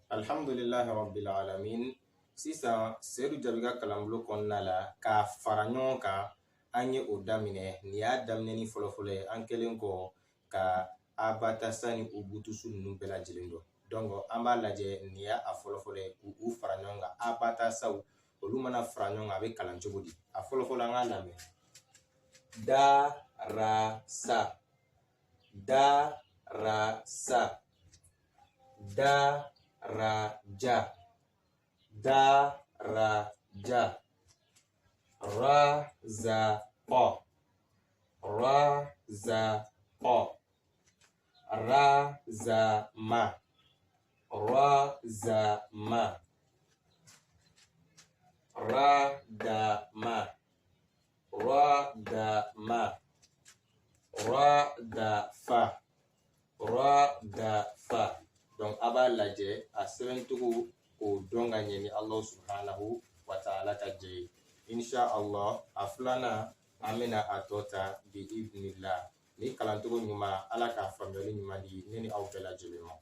Alhamdulillahi rabbil alamin. Sisan Seydou Jabiga kalanbolo kɔnɔna la k'a fara ɲɔgɔn kan an ye o daminɛ nin y'a daminɛni fɔlɔfɔlɔ ye an kɛlen kɔ ka abatasa ni ubutusu ninnu bɛɛ lajɛlen dɔn donc an b'a lajɛ nin y'a fɔlɔfɔlɔ ye k'u fara ɲɔgɔn kan abatasaw olu mana fara ɲɔgɔn kan a bɛ kalan cogo di a fɔlɔfɔlɔ an k'a lamɛn darasa darasa daraja daraja razaqo razaqo razama razama radama radama radafa radafa. Donc a b'a lajɛ a sɛbɛncogo k'o dɔn ka ɲɛ ni Alahu subhanahu wa ta'ala ka jɛ ye. Insha Allah a filanan an bɛna a tɔ ta bi idhnillah. Ni kalancogo ɲuman Ala k'a faamuyali ɲuman di ne ni aw bɛɛ lajɛlen ma.